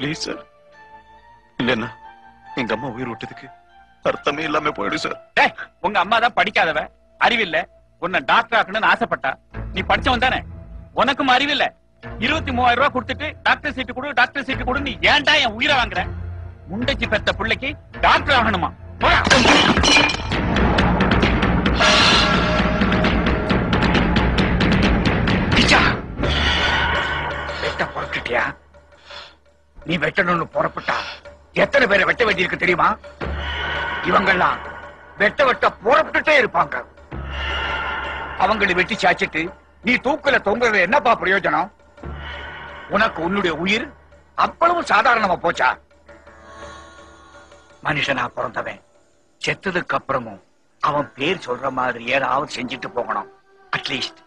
Please sir. இல்லன்னா எங்க அம்மா உயிர் விட்டதுக்கு அர்த்தமே இல்லாம போயிடும் சார். உங்க அம்மா தான் படிக்காதவ, அறிவில்ல. உன்னை டாக்டர் ஆக்கணும்னு ஆசைப்பட்டா. நீ படிச்சவன் தானே, உனக்கும் அறிவில்ல. 23,000 ரூபாய் கொடுத்துட்டு டாக்டர் சீட்டு கொடு, டாக்டர் சீட்டு கொடு. நீ ஏன்டா என் உயிரை வாங்குற? முண்டச்சி பெத்த பிள்ளைக்கு டாக்டர் ஆகணுமா? வெட்ட புறப்பட்டுட்டியா? நீ வெட்டணும்னு புறப்பட்டா எத்தனை பேரை வெட்ட வேண்டியிருக்கு தெரியுமா? இவங்கெல்லாம் வெட்ட புறப்பட்டுட்டே இருப்பாங்க. அவங்களை வெட்டி சாச்சிட்டு நீ தூக்கல தொங்குறது என்னப்பா பிரயோஜனம்? உனக்கு உன்னுடைய உயிர் அவ்வளவு சாதாரணமா போச்சா? மனுஷனா பிறந்தவன் செத்ததுக்கு அப்புறமும் அவன் பேர் சொல்ற மாதிரி ஏதாவது செஞ்சுட்டு போகணும். அட்லீஸ்ட்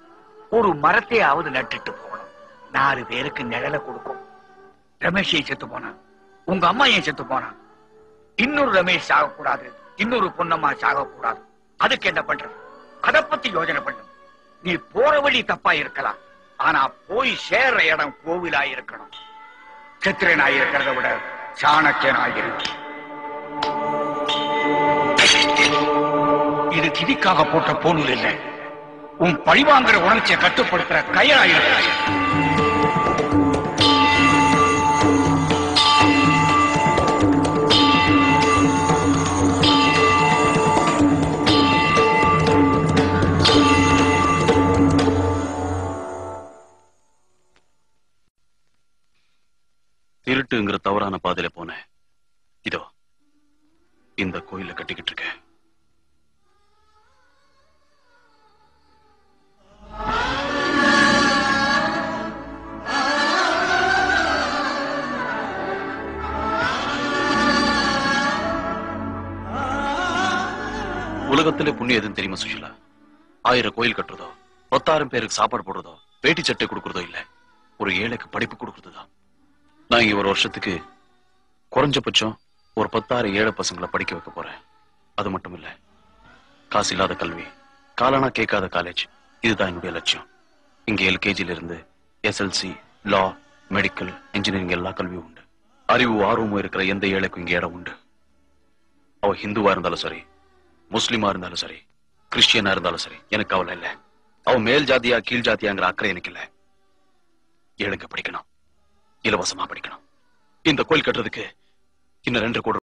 ஒரு மரத்தையாவது நட்டுட்டு போகணும். 4 பேருக்கு நிழலை கொடுக்கும். ரமேஷ் ஏன் செத்து போனான்? உங்க அம்மா ஏன் செத்து போனான்? இன்னொரு ரமேஷ் சாகக்கூடாது, இன்னொரு பொன்னம்மா சாகக்கூடாது. அதுக்கு என்ன பண்றது? அதை பத்தி யோசனை பண்ணு. நீ போற வழி தப்பா இருக்கலாம், ஆனா போய் சேர்ற இடம் கோவிலா இருக்கணும். சித்திரனாய் இருக்கிறத விட சாணக்கியனாய் இருக்கு. இது திதிக்காக போட்ட போனூல் இல்லை, உன் பழிவாங்கிற உணர்ச்சியை கட்டுப்படுத்துற கயராயிருக்க. திருட்டுங்கிற தவறான பாதையில போனேன். இதோ இந்த கோயில கட்டிக்கிட்டு இருக்கேன். உலகத்திலே புண்ணியம் எதுன்னு தெரியுமா சுஷிலா? 1000 கோயில் கட்டுறதோ, 10,000 பேருக்கு சாப்பாடு போடுறதோ, வேட்டி சட்டை கொடுக்கறதோ இல்ல, ஒரு ஏழைக்கு படிப்பு கொடுக்கறதுதான். நான் இங்க ஒரு வருஷத்துக்கு குறைஞ்சபட்சம் ஒரு 10,000 ஏழை பசங்களை படிக்க வைக்க போறேன். அது மட்டும் இல்ல, காசு இல்லாத கல்வி, காலனா கேட்காத காலேஜ், இதுதான் என்னுடைய லட்சியம். இங்க LKGல இருந்து SLC, லா, மெடிக்கல், இன்ஜினியரிங் எல்லா கல்வியும் உண்டு. அறிவு ஆர்வமும் இருக்கிற எந்த ஏழைக்கும் இங்க இடம் உண்டு. அவ ஹிந்துவா இருந்தாலும் சரி, முஸ்லிமா இருந்தாலும் சரி, கிறிஸ்டியனா இருந்தாலும் சரி, எனக்கு கவலை இல்ல. அவ மேல் ஜாதியா கீழ் ஜாதியாங்கிற அக்கறை எனக்கு இல்ல. ஏழைங்க படிக்கணும், இலவசமா படிக்கணும். இந்த கோயில் கட்டுறதுக்கு இன்னும் 2 கோடி